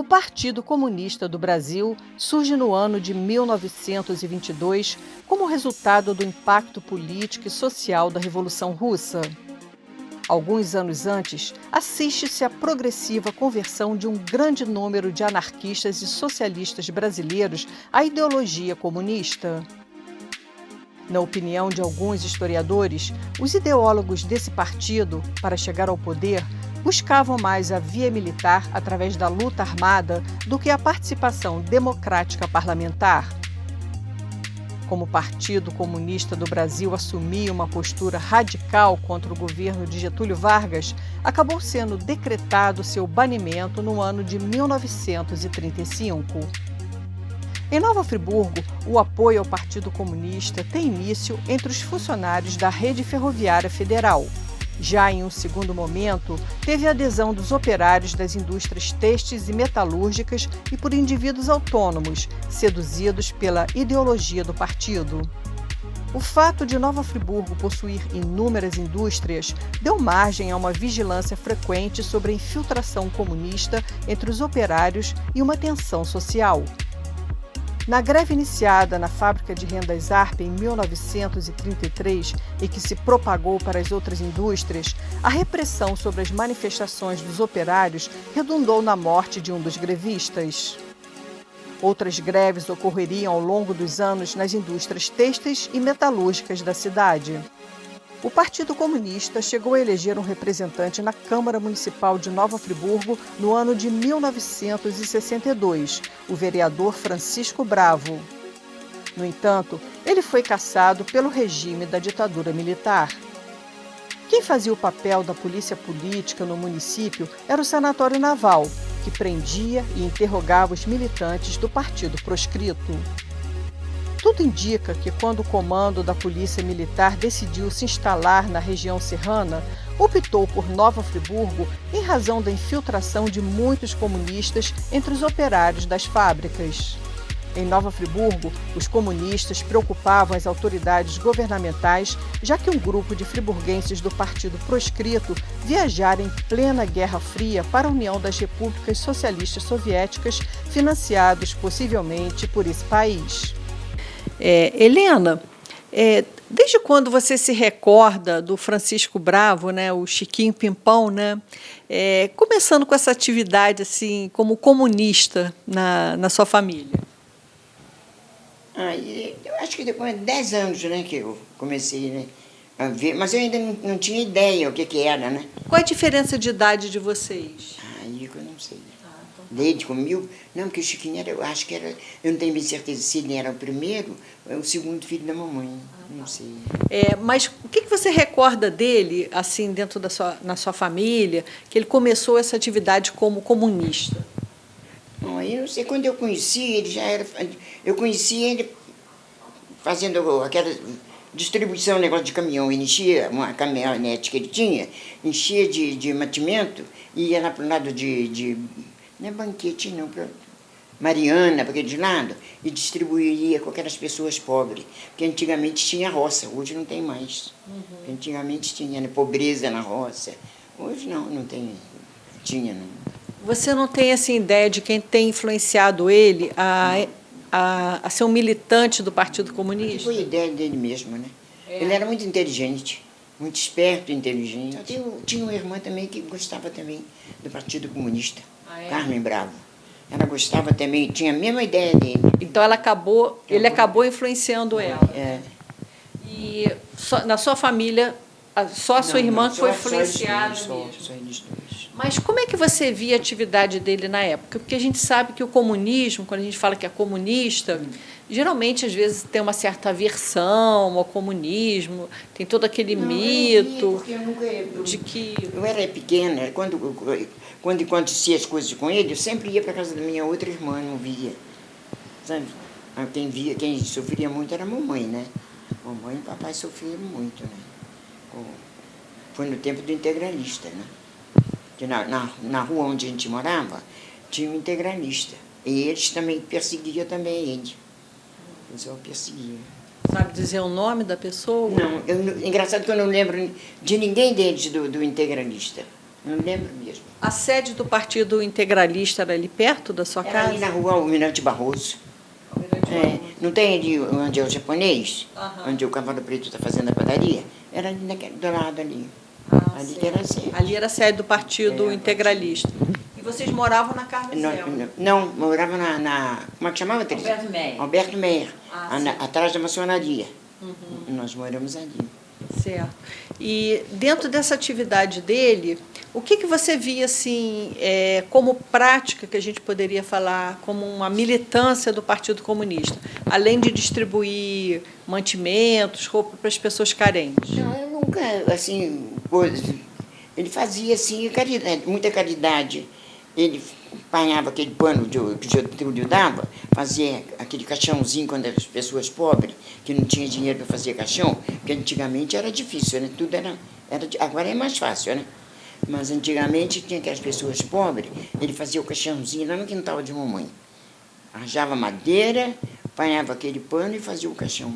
Partido Comunista do Brasil surge no ano de 1922 como resultado do impacto político e social da Revolução Russa. Alguns anos antes, assiste-se à progressiva conversão de um grande número de anarquistas e socialistas brasileiros à ideologia comunista. Na opinião de alguns historiadores, os ideólogos desse partido, para chegar ao poder, buscavam mais a via militar através da luta armada do que a participação democrática parlamentar. Como o Partido Comunista do Brasil assumia uma postura radical contra o governo de Getúlio Vargas, acabou sendo decretado seu banimento no ano de 1935. Em Nova Friburgo, o apoio ao Partido Comunista tem início entre os funcionários da Rede Ferroviária Federal. Já em um segundo momento, teve a adesão dos operários das indústrias têxteis e metalúrgicas e por indivíduos autônomos, seduzidos pela ideologia do partido. O fato de Nova Friburgo possuir inúmeras indústrias deu margem a uma vigilância frequente sobre a infiltração comunista entre os operários e uma tensão social. Na greve iniciada na fábrica de rendas Arp em 1933 e que se propagou para as outras indústrias, a repressão sobre as manifestações dos operários redundou na morte de um dos grevistas. Outras greves ocorreriam ao longo dos anos nas indústrias têxteis e metalúrgicas da cidade. O Partido Comunista chegou a eleger um representante na Câmara Municipal de Nova Friburgo no ano de 1962, o vereador Francisco Bravo. No entanto, ele foi cassado pelo regime da ditadura militar. Quem fazia o papel da polícia política no município era o Sanatório Naval, que prendia e interrogava os militantes do partido proscrito. Tudo indica que quando o comando da Polícia Militar decidiu se instalar na região serrana, optou por Nova Friburgo em razão da infiltração de muitos comunistas entre os operários das fábricas. Em Nova Friburgo, os comunistas preocupavam as autoridades governamentais, já que um grupo de friburguenses do Partido Proscrito viajara em plena Guerra Fria para a União das Repúblicas Socialistas Soviéticas, financiados possivelmente por esse país. Helena, desde quando você se recorda do Francisco Bravo, né, o Chiquinho Pimpão, né, começando com essa atividade assim, como comunista na sua família? Eu acho que depois de 10 anos, né, que eu comecei, né, a ver, mas eu ainda não tinha ideia o que era, né? Qual a diferença de idade de vocês? Aí eu não sei. Desde comigo, não, porque o Chiquinho era, eu acho que era, eu não tenho bem certeza se ele era o primeiro ou o segundo filho da mamãe, não sei. Mas o que você recorda dele, assim, dentro na sua família, que ele começou essa atividade como comunista? Eu não sei, quando eu conheci, ele já era, eu conheci ele fazendo aquela distribuição, negócio de caminhão, ele enchia uma caminhonete que ele tinha, enchia de mantimento e ia lá para o lado não é banquete, não, para Mariana, para aquele lado, e distribuiria com aquelas pessoas pobres. Porque antigamente tinha roça, hoje não tem mais. Antigamente tinha, né, pobreza na roça. Hoje não tem, tinha não. Você não tem assim, ideia de quem tem influenciado ele a ser um militante do Partido Comunista? Foi ideia dele mesmo, né? Ele era muito inteligente, muito esperto e inteligente. Eu tinha uma irmã também que gostava também do Partido Comunista. Carmen Bravo. Ela gostava também, tinha a mesma ideia dele. Então ele acabou influenciando ela. E na sua família, só a sua irmã foi influenciada mesmo? Só eles dois. Mas como é que você via a atividade dele na época? Porque a gente sabe que o comunismo, quando a gente fala que é comunista, geralmente, às vezes, tem uma certa aversão ao comunismo, tem todo aquele mito de que... Eu era pequena, quando acontecia as coisas com ele, eu sempre ia para a casa da minha outra irmã, não via. Sabe? Quem sofria muito era a mamãe, né? Mamãe e papai sofriam muito, né? Foi no tempo do integralista, né? Que na rua onde a gente morava, tinha um integralista. E eles também perseguiam também ele. O pessoal perseguia. Sabe dizer o nome da pessoa? Não, engraçado que eu não lembro de ninguém deles do integralista. Não lembro mesmo. A sede do Partido Integralista era ali perto da sua Era casa? ali na rua Almirante Barroso. Não tem ali onde é o japonês? Onde o Cavalo Preto está fazendo a padaria? Era ali do lado ali. Ali que era a sede. Ali era a sede do Partido Integralista. E vocês moravam na Carlos Não, morava como é que chamava, Teresa? Alberto Meyer. Alberto Meyer, sim. atrás da maçonaria. Nós moramos ali. Certo. E dentro dessa atividade dele, o que você via assim, como prática que a gente poderia falar, como uma militância do Partido Comunista, além de distribuir mantimentos, roupa para as pessoas carentes? Não, eu nunca, assim, ele fazia, assim, caridade, muita caridade. Ele apanhava aquele pano que o Getúlio dava, fazia aquele caixãozinho quando as pessoas pobres, que não tinham dinheiro para fazer caixão, porque antigamente era difícil, né? Tudo era, agora é mais fácil, né? Mas antigamente tinha aquelas pessoas pobres, ele fazia o caixãozinho lá no quintal de mamãe. Arranjava madeira, apanhava aquele pano e fazia o caixão.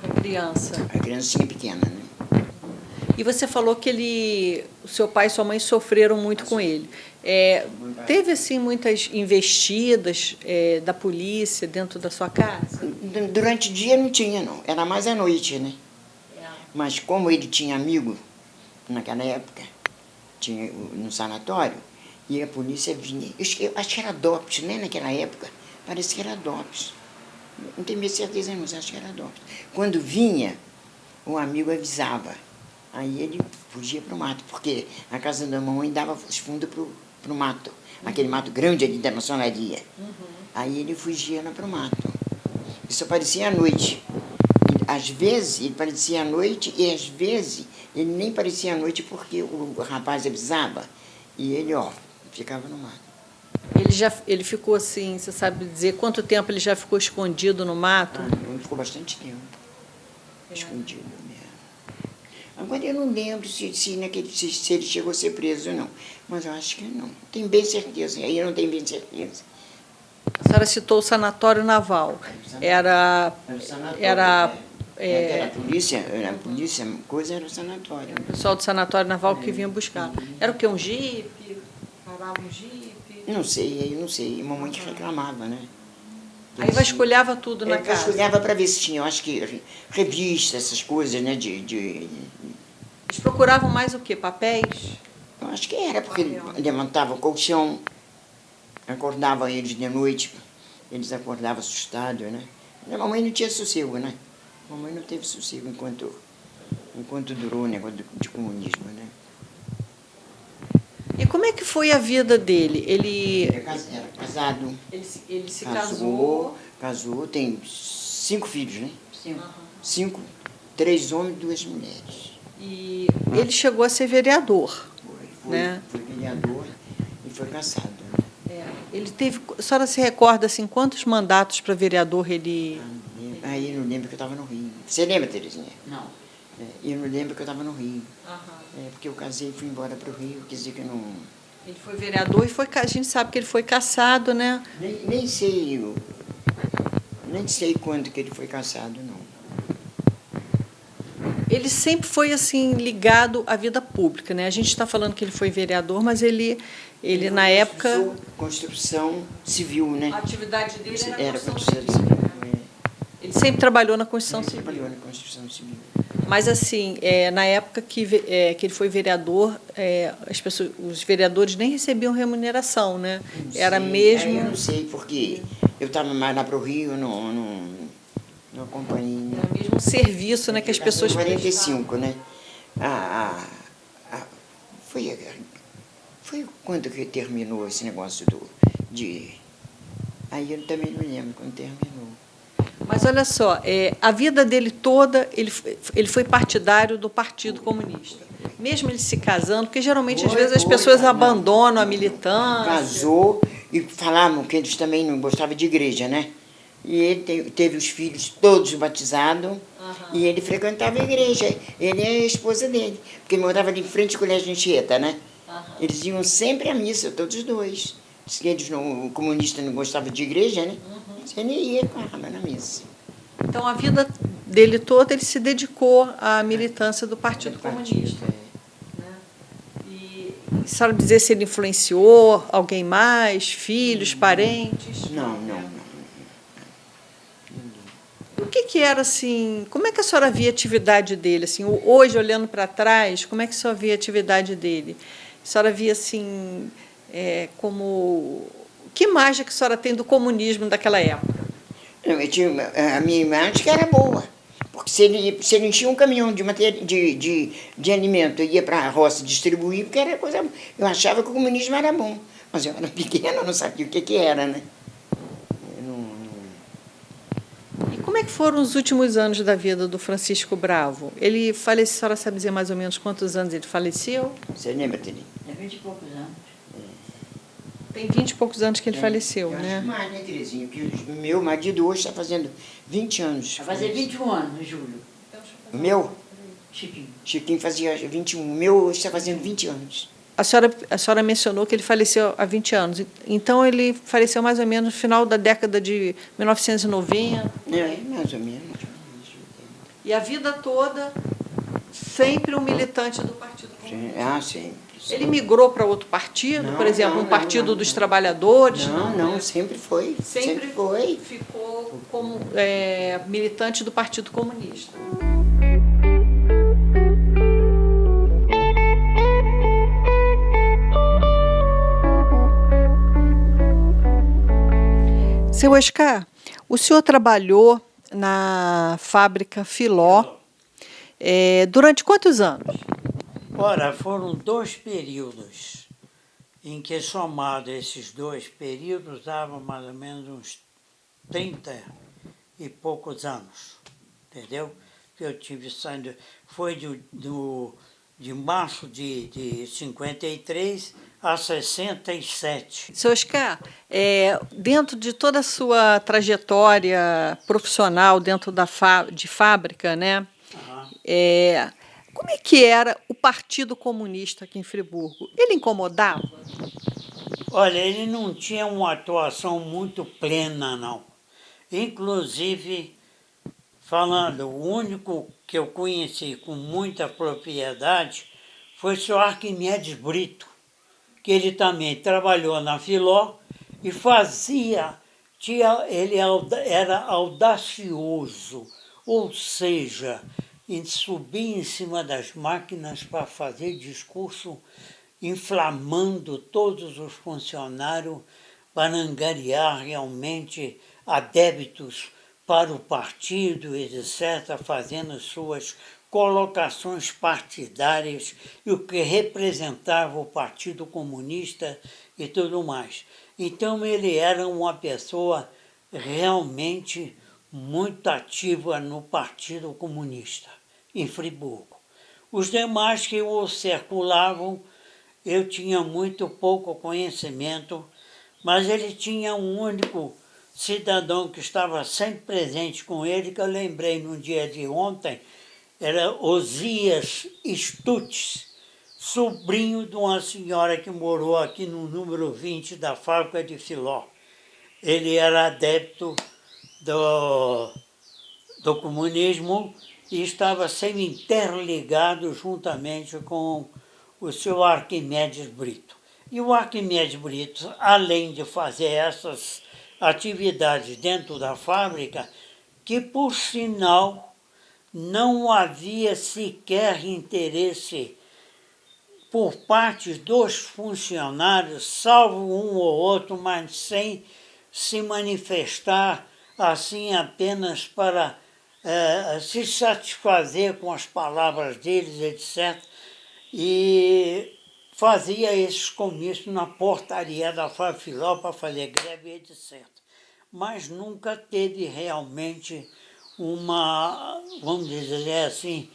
A criança. A criancinha pequena, né? E você falou que o seu pai e sua mãe sofreram muito com ele. Teve assim muitas investidas da polícia dentro da sua casa? Durante o dia não tinha, não. Era mais à noite, né? Mas como ele tinha amigo naquela época, tinha no sanatório, e a polícia vinha. Eu acho que era DOPS, né? Naquela época, parece que era DOPS. Não tenho minha certeza, não, mas acho que era DOPS. Quando vinha, o amigo avisava. Aí ele fugia para o mato, porque a casa da mamãe dava os fundos para o mato, aquele mato grande ali da maçonaria. Aí ele fugia lá para o mato. Isso aparecia à noite. Às vezes ele aparecia à noite e às vezes ele nem aparecia à noite porque o rapaz avisava e ele, ficava no mato. Ele ficou assim, você sabe dizer quanto tempo ele já ficou escondido no mato? Ele ficou bastante tempo escondido mesmo. Agora eu não lembro se ele chegou a ser preso ou não, mas eu acho que não. Tenho bem certeza, aí eu não tenho bem certeza. A senhora citou o Sanatório Naval. Era a polícia, coisa era o sanatório. o pessoal do Sanatório Naval que vinha buscar. Era o quê? Um jipe? Parava um jipe? Não sei, eu não sei. Mamãe que reclamava, né? Aí vasculhava tudo na casa? Vasculhava para ver se tinha, eu acho que revista, essas coisas, né? Eles procuravam mais o quê? Papéis? Eu acho que era, porque ele levantava o colchão, acordava eles de noite, eles acordavam assustados, né? A mamãe não tinha sossego, né? A mamãe não teve sossego enquanto durou o negócio de comunismo, né? E como é que foi a vida dele? Ele Era casado. Ele se casou. Casou, tem 5 filhos, né? 5. 5, 3 homens e 2 mulheres. E ele chegou a ser vereador. Né? Foi vereador e foi cassado. Ele teve. A senhora se recorda assim, quantos mandatos para vereador ele. Aí eu não lembro que eu estava no Rio. Você lembra, Terezinha? Não. Eu não lembro que eu estava no Rio. Porque eu casei e fui embora para o Rio, quer dizer que eu não. Ele foi vereador e a gente sabe que ele foi cassado, né? Nem sei quando que ele foi cassado, não. Ele sempre foi assim ligado à vida pública, né? A gente está falando que ele foi vereador, mas ele na época Construção civil, né? a atividade dele era construção civil. Ele sempre trabalhou na construção civil. Trabalhou na construção civil. Mas assim, na época que ele foi vereador, os vereadores nem recebiam remuneração, né? Era mesmo. Eu não sei porque eu estava mais lá para o Rio, não acompanhei. Era mesmo um serviço, né, que as pessoas Em 45, né? Foi quando que terminou esse negócio Aí eu também não lembro quando terminou. Mas olha só, a vida dele toda, ele foi partidário do Partido Comunista. Mesmo ele se casando, porque geralmente, às vezes, as pessoas abandonam a militância. Casou e falavam que eles também não gostavam de igreja, né? E ele teve os filhos todos batizados e ele frequentava a igreja. Ele e a esposa dele, porque morava ali em frente ao Colégio Anchieta, né? Eles iam sempre à missa, todos os dois. Diz que o comunista não gostava de igreja, né? Ele ia com a rama na missa. Então, a vida dele toda, ele se dedicou à militância do Partido Comunista. Né? E senhora dizer se ele influenciou alguém mais, filhos, parentes? Não. O que era assim? Como é que a senhora via a atividade dele? Assim, hoje, olhando para trás, como é que a senhora via a atividade dele? A senhora via assim, como. Que imagem que a senhora tem do comunismo daquela época? A minha imagem que era boa. Porque se ele enchia um caminhão de alimento e ia para a roça distribuir, porque era coisa. Eu achava que o comunismo era bom. Mas eu era pequena, eu não sabia o que era, né? E como é que foram os últimos anos da vida do Francisco Bravo? Ele faleceu, a senhora sabe dizer mais ou menos quantos anos ele faleceu? Você lembra, Tony? Tem 20 e poucos anos. Tem 20 e poucos anos que ele faleceu, Eu né? acho mais, né, Terezinha? Porque o meu marido hoje está fazendo 20 anos. Vai fazer 21 anos, em julho. O meu? Chiquinho. Chiquinho fazia 21. O meu hoje está fazendo 20 anos. A senhora mencionou que ele faleceu há 20 anos. Então, ele faleceu mais ou menos no final da década de 1990. Mais ou menos. E a vida toda, sempre um militante do Partido Comunista. Sempre. Ele migrou para outro partido, por exemplo, um partido dos trabalhadores? Não, sempre foi. Sempre foi. ficou como militante do Partido Comunista. Seu Oscar, o senhor trabalhou na fábrica Filó durante quantos anos? Ora, foram 2 períodos, em que, somado esses 2 períodos, dava mais ou menos uns 30 e poucos anos, entendeu? Que eu tive saindo, foi de março de 53 a 67. Seu Oscar, dentro de toda a sua trajetória profissional dentro de fábrica, né? Como é que era o Partido Comunista aqui em Friburgo? Ele incomodava? Olha, ele não tinha uma atuação muito plena, não. Inclusive, falando, o único que eu conheci com muita propriedade foi o senhor Arquimedes Brito, que ele também trabalhou na Filó e ele era audacioso, ou seja, em subir em cima das máquinas para fazer discurso inflamando todos os funcionários para angariar realmente adébitos para o partido, etc., fazendo suas colocações partidárias e o que representava o Partido Comunista e tudo mais. Então ele era uma pessoa realmente muito ativa no Partido Comunista, em Friburgo. Os demais que o circulavam, eu tinha muito pouco conhecimento, mas ele tinha um único cidadão que estava sempre presente com ele, que eu lembrei no dia de ontem, era Osias Stutz, sobrinho de uma senhora que morou aqui no número 20 da fábrica de Filó. Ele era adepto do comunismo e estava sempre interligado juntamente com o seu Arquimedes Brito. E o Arquimedes Brito, além de fazer essas atividades dentro da fábrica, que por sinal não havia sequer interesse por parte dos funcionários, salvo um ou outro, mas sem se manifestar assim apenas para se satisfazer com as palavras deles, etc. E fazia esses comícios na portaria da Filó para fazer greve, etc. Mas nunca teve realmente vamos dizer assim,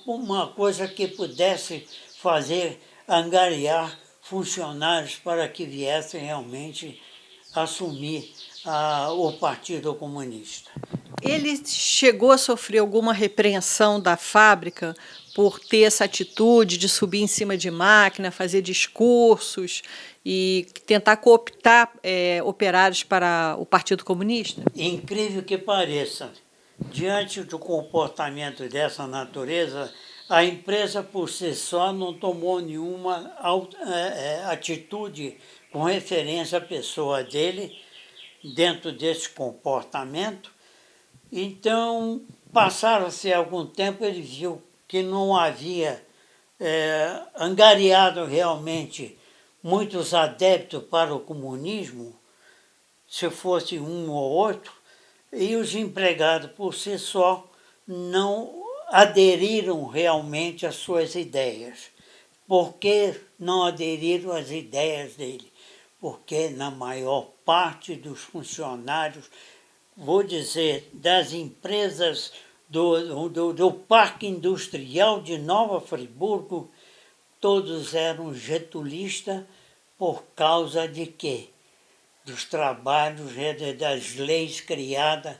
uma coisa que pudesse fazer angariar funcionários para que viessem realmente assumir o Partido Comunista. Ele chegou a sofrer alguma repreensão da fábrica por ter essa atitude de subir em cima de máquina, fazer discursos e tentar cooptar operários para o Partido Comunista? Incrível que pareça, diante do comportamento dessa natureza, A empresa, por si só, não tomou nenhuma atitude com referência à pessoa dele dentro desse comportamento. Então, passaram-se algum tempo, ele viu que não havia angariado realmente muitos adeptos para o comunismo, se fosse um ou outro, e os empregados, por si só, não aderiram realmente às suas ideias. Por que não aderiram às ideias dele? Porque na maior parte dos funcionários, vou dizer, das empresas do Parque Industrial de Nova Friburgo, todos eram getulistas por causa de quê? Dos trabalhos, das leis criadas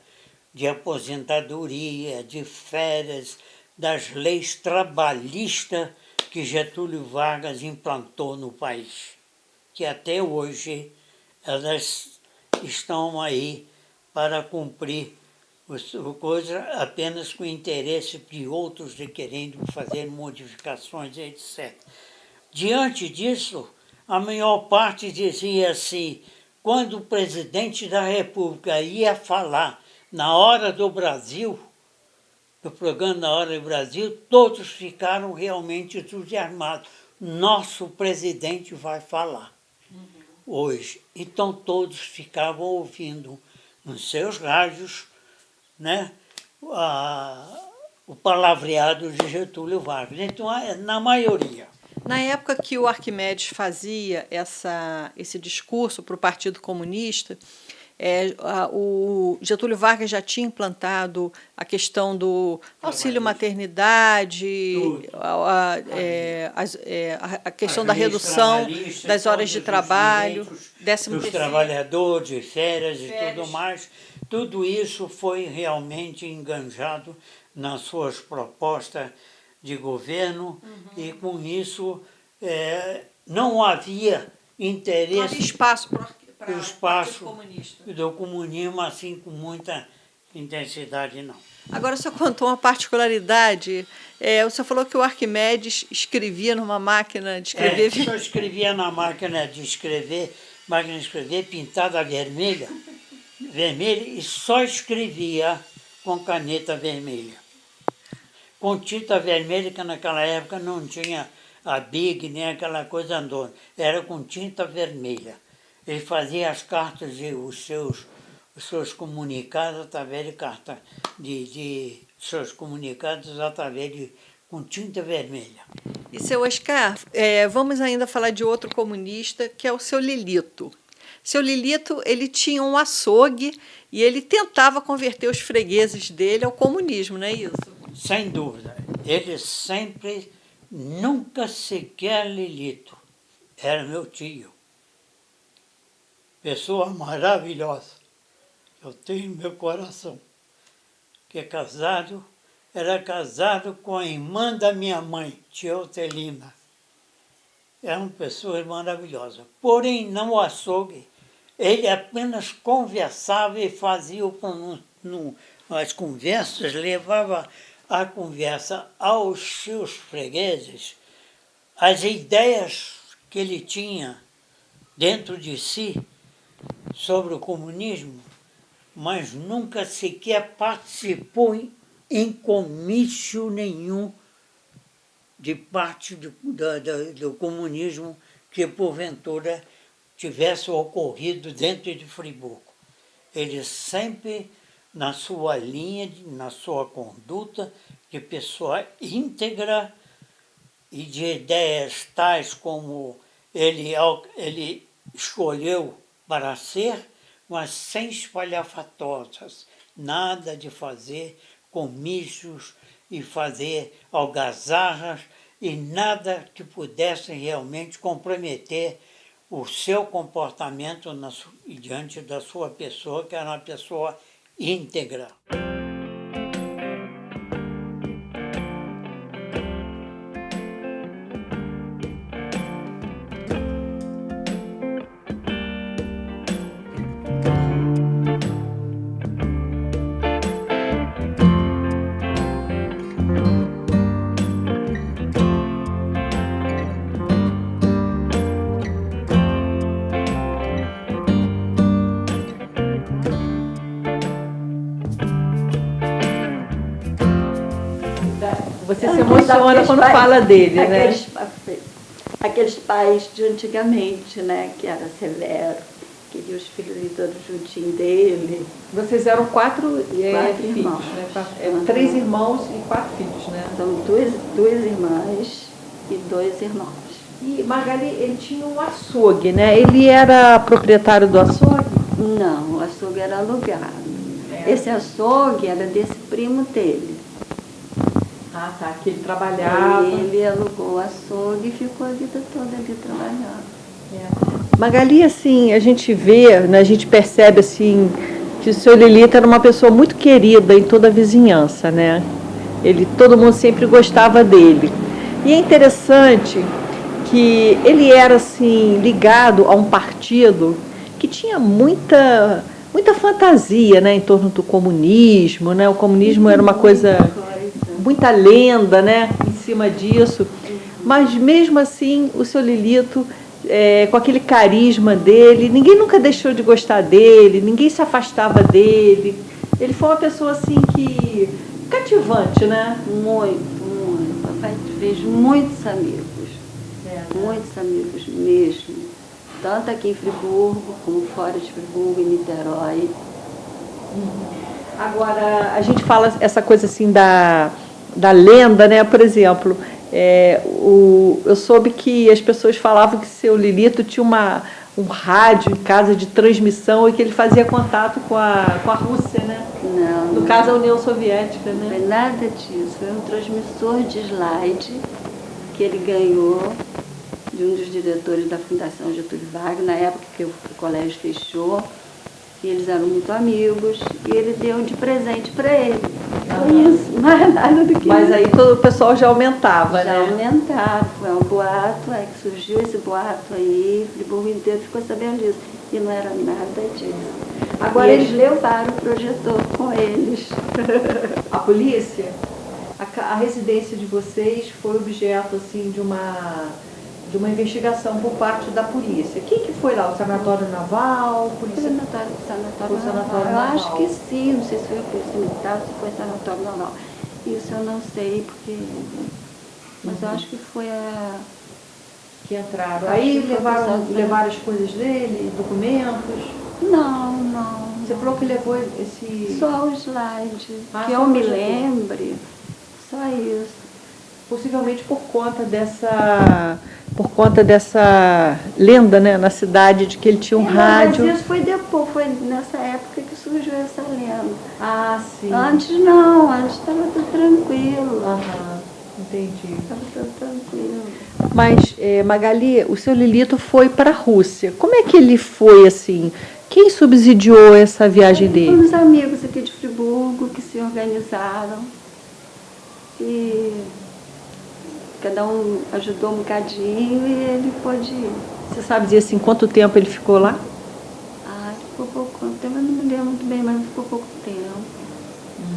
de aposentadoria, de férias, das leis trabalhistas que Getúlio Vargas implantou no país, que até hoje elas estão aí para cumprir coisa apenas com interesse de outros de querendo fazer modificações, etc. Diante disso, a maior parte dizia assim, quando o presidente da República ia falar na Hora do Brasil, do programa Na Hora do Brasil, todos ficaram realmente entusiasmados. Nosso presidente vai falar hoje. Então todos ficavam ouvindo nos seus rádios, né, o palavreado de Getúlio Vargas. Então, na maioria. Na época que o Arquimedes fazia esse discurso para o Partido Comunista, o Getúlio Vargas já tinha implantado a questão do auxílio maternidade, a questão da redução das horas de trabalho, dos trabalhadores, de férias e tudo mais. Tudo isso foi realmente enganjado nas suas propostas de governo e, com isso, não havia interesse... Não havia espaço para o espaço do comunismo, assim, com muita intensidade, não. Agora, o senhor contou uma particularidade. O senhor falou que o Arquimedes escrevia numa máquina de escrever... O senhor escrevia na máquina de escrever pintada vermelha, e só escrevia com caneta vermelha. Com tinta vermelha, que naquela época não tinha a Big, nem aquela coisa andona. Era com tinta vermelha. Ele fazia as cartas, os seus comunicados através de carta, seus comunicados através com tinta vermelha. E, seu Oscar, vamos ainda falar de outro comunista, que é o seu Lilito. Seu Lilito, ele tinha um açougue e ele tentava converter os fregueses dele ao comunismo, não é isso? Sem dúvida. Ele sempre, nunca sequer Lilito. Era meu tio. Pessoa maravilhosa. Eu tenho em meu coração. Que era casado com a irmã da minha mãe, tia Otelina. Eram pessoas maravilhosas. Porém, no açougue, ele apenas conversava e fazia as conversas, levava a conversa aos seus fregueses, as ideias que ele tinha dentro de si sobre o comunismo, mas nunca sequer participou em comício nenhum de parte do comunismo que, porventura, tivesse ocorrido dentro de Friburgo. Ele sempre, na sua linha, na sua conduta, de pessoa íntegra e de ideias tais como ele escolheu para ser, mas sem espalhafatosas, nada de fazer comícios e fazer algazarras e nada que pudesse realmente comprometer o seu comportamento diante da sua pessoa, que era uma pessoa íntegra. Você se emociona quando fala dele, né? Aqueles pais de antigamente, né? Que era severo, queria os filhos ali todos juntinhos dele. Vocês eram quatro filhos, irmãos. né? 3 irmãos e 4 filhos, né? São duas irmãs e 2 irmãos. E Magali, ele tinha um açougue, né? Ele era proprietário do açougue? Não, o açougue era alugado. Esse açougue era desse primo dele. Ah, tá, que ele trabalhava. Aí ele alugou o açougue e ficou a vida toda ali trabalhando. Magali, assim, a gente vê, né, a gente percebe, assim, que o seu Lilito era uma pessoa muito querida em toda a vizinhança, né? Todo mundo sempre gostava dele. E é interessante que ele era, assim, ligado a um partido que tinha muita fantasia, né, em torno do comunismo, né? O comunismo era uma coisa, muita lenda, né, em cima disso. Mas mesmo assim, o seu Lilito, com aquele carisma dele, ninguém nunca deixou de gostar dele, ninguém se afastava dele. Ele foi uma pessoa assim que cativante, né? Muito. Papai fez muitos amigos. Muitos amigos mesmo. Tanto aqui em Friburgo, como fora de Friburgo, em Niterói. Agora, a gente fala essa coisa assim da lenda, né? Por exemplo, eu soube que as pessoas falavam que seu Lilito tinha um rádio em casa de transmissão e que ele fazia contato com a Rússia, né? Não. No caso, a União Soviética, né? Não foi nada disso. Foi um transmissor de slide que ele ganhou de um dos diretores da Fundação Getúlio Vargas, na época que o colégio fechou, e eles eram muito amigos, e ele deu de presente para ele. Foi isso, mais nada do que Mas isso. aí todo o pessoal já aumentava, né? Aumentava, foi um boato, aí que surgiu esse boato aí, Friburgo inteiro ficou sabendo disso, e não era nada disso. Agora eles levaram o projetor com eles. A polícia, a residência de vocês foi objeto assim de uma investigação por parte da polícia. Quem que foi lá? O Sanatório Naval? Polícia... Sanatório Naval. Eu acho que sim, não sei se foi a Polícia Militar, se foi Sanatório Naval. Isso eu não sei, porque... Mas eu acho que foi a... Que entraram. Aí levaram as coisas dele, documentos? Não. Você falou que levou esse... Só o slide, que só eu o me projetor. lembre. Só isso. Possivelmente por conta dessa lenda, né, na cidade, de que ele tinha um rádio. Mas isso foi depois, foi nessa época que surgiu essa lenda. Ah, sim. Antes não, antes estava tudo tranquilo. Aham, entendi. Estava tudo tranquilo. Mas, Magali, o seu Lilito foi para a Rússia. Como é que ele foi, assim? Quem subsidiou essa viagem dele? Foram os amigos aqui de Friburgo que se organizaram. E cada um ajudou um bocadinho e ele pôde ir. Você sabe dizer assim, quanto tempo ele ficou lá? Ficou pouco tempo, eu não me lembro muito bem, mas ficou pouco tempo.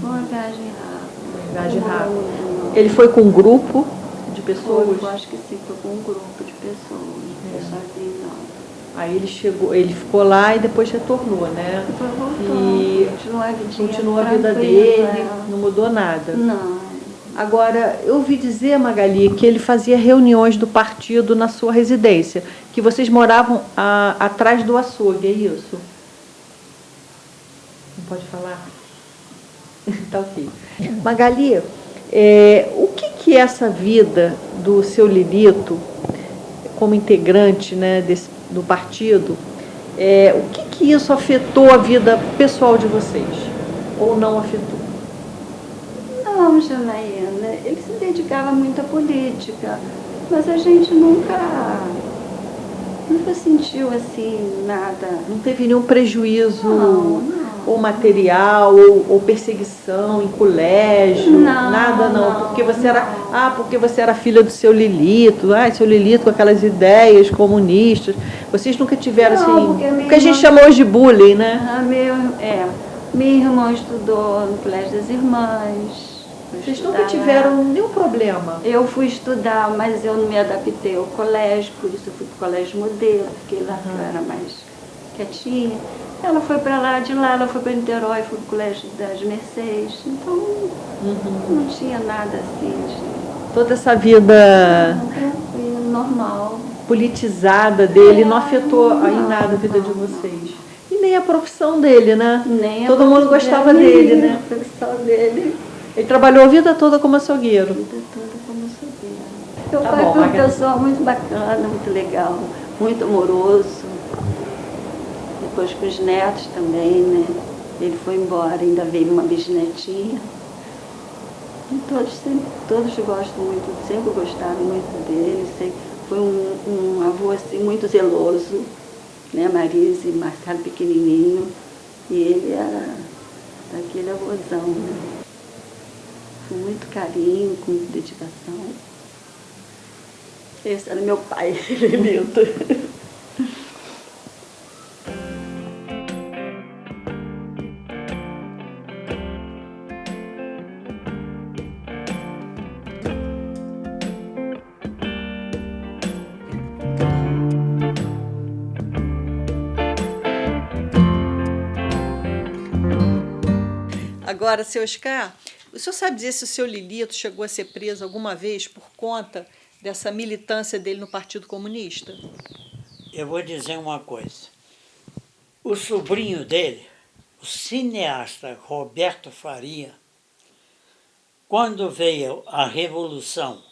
Foi uma viagem rápida. Ele foi com um grupo de pessoas? Eu acho que sim, foi com um grupo de pessoas. Não foi sozinho, não. Aí ele ficou lá e depois retornou, né? Depois voltou, E continuou a vida tranquila. dele, não mudou nada. Não. Agora, eu ouvi dizer, Magali, que ele fazia reuniões do partido na sua residência, que vocês moravam atrás do açougue, é isso? Não pode falar? Tá ok. Magali, o que é essa vida do seu Lilito, como integrante, né, do partido, o que isso afetou a vida pessoal de vocês? Ou não afetou? Não, Janaína, ele se dedicava muito à política, mas a gente nunca sentiu assim nada. Não teve nenhum prejuízo Não. ou material ou perseguição em colégio? Não, nada não. não, Porque você era, não. porque você era filha do seu Lilito, seu Lilito com aquelas ideias comunistas. Vocês nunca tiveram Não, assim, porque o que a gente chamou hoje de bullying, né? Minha irmã estudou no Colégio das Irmãs. Vocês nunca tiveram nenhum problema? Eu fui estudar, mas eu não me adaptei ao colégio, por isso eu fui para o colégio modelo, porque lá que eu era mais, quietinha. Ela foi para lá, de lá ela foi para Niterói, foi para o Colégio das Mercês. Então não tinha nada assim de Toda essa vida tranquilo, normal. politizada dele não afetou em nada a vida de vocês. E nem a profissão dele, né? Nem a Todo mundo profissão gostava dele, nem né? A profissão dele, Ele trabalhou a vida toda como açougueiro. a vida toda como açougueiro. Meu Tá pai bom, foi uma Maga. pessoa muito bacana, muito legal, muito amoroso. Depois com os netos também, né? Ele foi embora, ainda veio uma bisnetinha. E todos gostam muito, sempre gostaram muito dele. Foi um avô assim, muito zeloso, né? Marise e Marcelo pequenininho. E ele era daquele avôzão, né? Com muito carinho, com muita dedicação. Esse era meu pai, ele é lindo. Agora, seu Oscar, o senhor sabe dizer se o seu Lilito chegou a ser preso alguma vez por conta dessa militância dele no Partido Comunista? Eu vou dizer uma coisa. O sobrinho dele, o cineasta Roberto Faria, quando veio a Revolução,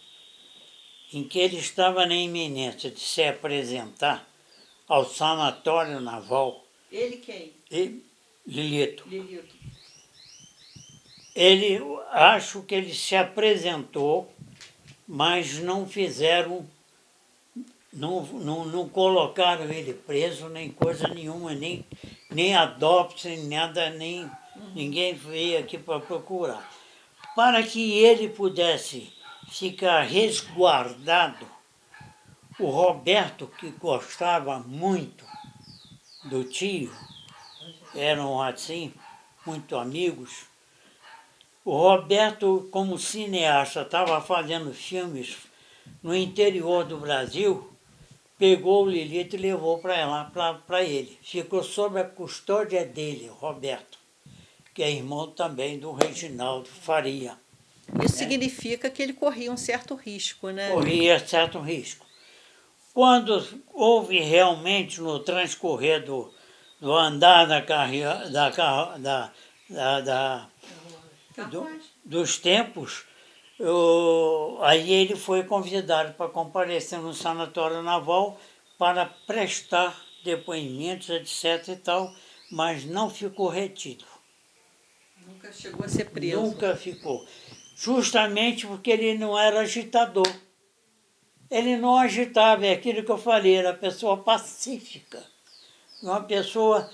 em que ele estava na iminência de se apresentar ao Sanatório Naval, Ele quem? Lilito, Lilito. acho que ele se apresentou, mas não fizeram, não colocaram ele preso, nem coisa nenhuma, nem adópsia, nem nada, ninguém veio aqui para procurar. Para que ele pudesse ficar resguardado, o Roberto, que gostava muito do tio, eram assim, muito amigos. O Roberto, como cineasta, estava fazendo filmes no interior do Brasil, pegou o Lilito e levou para lá, para ele. Ficou sob a custódia dele, o Roberto, que é irmão também do Reginaldo Faria. Isso significa que ele corria um certo risco, né? Corria certo risco. Quando houve realmente no transcorrer do andar dos tempos, aí ele foi convidado para comparecer no Sanatório Naval para prestar depoimentos, etc. e tal, mas não ficou retido. Nunca chegou a ser preso. Nunca ficou. Justamente porque ele não era agitador. Ele não agitava, é aquilo que eu falei, era pessoa pacífica. Uma pessoa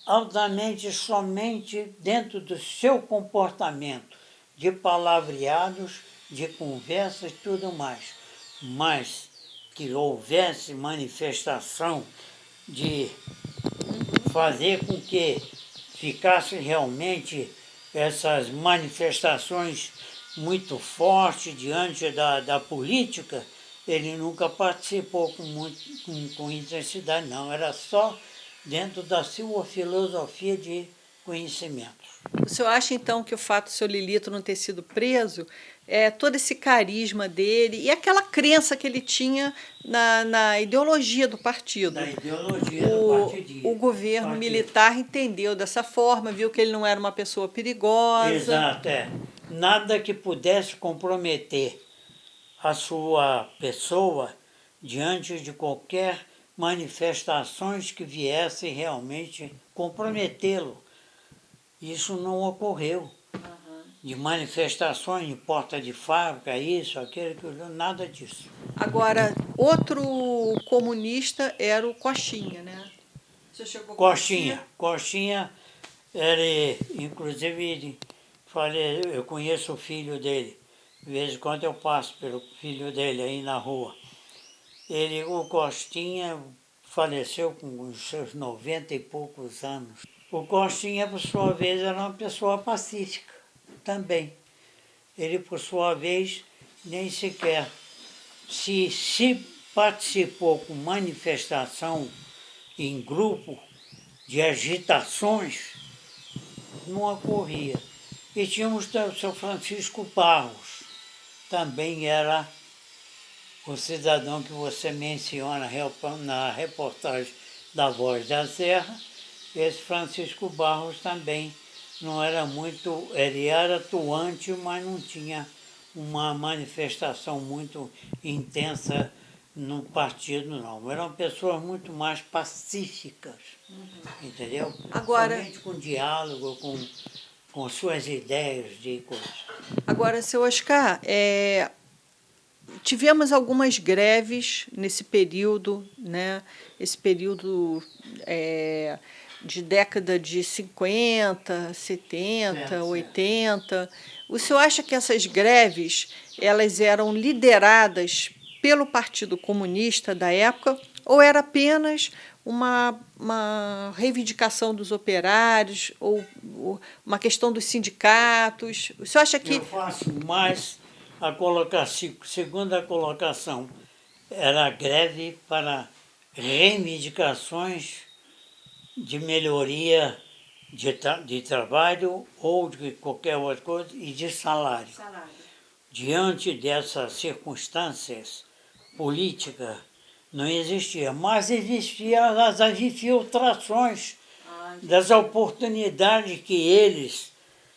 altamente, somente dentro do seu comportamento, de palavreados, de conversas e tudo mais. Mas que houvesse manifestação de fazer com que ficasse realmente essas manifestações muito fortes diante da política, ele nunca participou com intensidade, não. Era só dentro da sua filosofia de conhecimentos. O senhor acha, então, que o fato do seu Lilito não ter sido preso todo esse carisma dele e aquela crença que ele tinha na ideologia do partido? Da ideologia do partido. O governo militar entendeu dessa forma, viu que ele não era uma pessoa perigosa. Exato, nada que pudesse comprometer a sua pessoa diante de qualquer manifestações que viessem realmente comprometê-lo. Isso não ocorreu. De manifestações em porta de fábrica, isso, aquilo, nada disso. Agora, outro comunista era o Coxinha, né? Você chegou a conhecer? Coxinha, ele, inclusive, eu conheço o filho dele. De vez em quando eu passo pelo filho dele aí na rua. O Costinha faleceu com os seus 90 e poucos anos. O Costinha, por sua vez, era uma pessoa pacífica também. Ele, por sua vez, nem sequer se participou com manifestação em grupo, de agitações não ocorria. E tínhamos o seu Francisco Barros, também era o cidadão que você menciona na reportagem da Voz da Serra. Esse Francisco Barros também não era muito, ele era atuante, mas não tinha uma manifestação muito intensa no partido, não. Eram pessoas muito mais pacíficas, entendeu? Agora- Somente com diálogo, com suas ideias de coisas. Agora, seu Oscar, tivemos algumas greves nesse período, né? Esse período de década de 50, 70, Certo. 80. O senhor acha que essas greves elas eram lideradas pelo Partido Comunista da época ou era apenas uma reivindicação dos operários ou uma questão dos sindicatos? O senhor acha que Eu faço mais a colocação, segunda colocação, era a greve para reivindicações de melhoria de trabalho ou de qualquer outra coisa e de salário. Diante dessas circunstâncias políticas, não existia, mas existiam as infiltrações das oportunidades que eles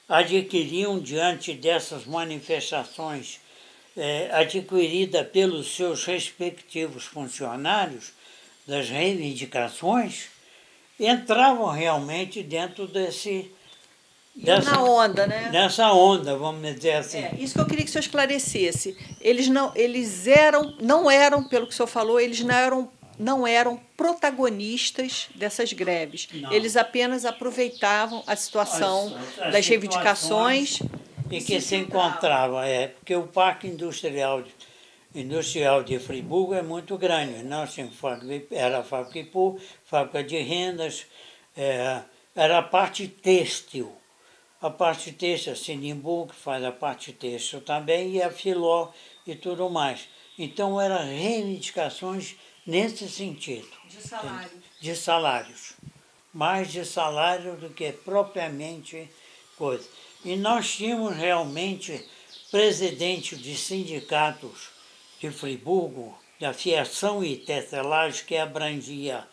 adquiriam diante dessas manifestações adquiridas pelos seus respectivos funcionários, das reivindicações, entravam realmente dentro na onda, né? nessa onda, vamos dizer assim. Isso que eu queria que o senhor esclarecesse. Eles não eram, pelo que o senhor falou, eles não eram protagonistas dessas greves. Não. Eles apenas aproveitavam a situação As das reivindicações. em que se encontrava, porque o Parque Industrial de Friburgo é muito grande. Nós tínhamos era a fábrica Ipu, fábrica de rendas, era a parte têxtil. A parte têxtil, a Sinimbu, que faz a parte têxtil também, e a Filó e tudo mais. Então, eram reivindicações nesse sentido. De salários. De salários. Mais de salário do que propriamente coisa. E nós tínhamos realmente presidente de sindicatos de Friburgo, da fiação e tecelagem, que abrangia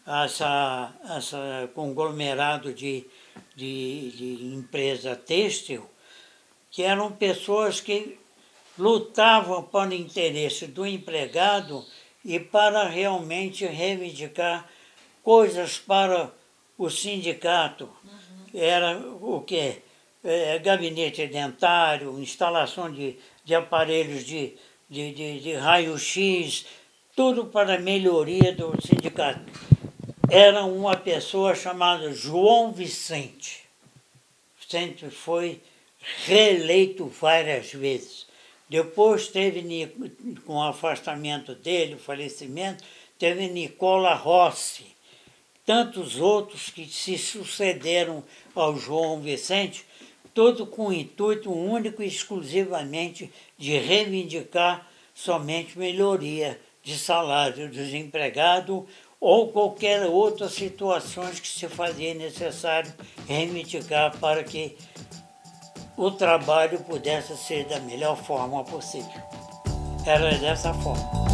essa conglomerado de empresa têxtil, que eram pessoas que lutavam para o interesse do empregado e para realmente reivindicar coisas para o sindicato. Era o quê? Gabinete dentário, instalação de aparelhos de raio-x, tudo para a melhoria do sindicato. Era uma pessoa chamada João Vicente. Vicente foi reeleito várias vezes. Depois teve, com o afastamento dele, o falecimento, teve Nicola Rossi. Tantos outros que se sucederam ao João Vicente, todo com o intuito único e exclusivamente de reivindicar somente melhoria de salário dos empregados ou qualquer outra situação que se fazia necessário reivindicar para que o trabalho pudesse ser da melhor forma possível. Era dessa forma.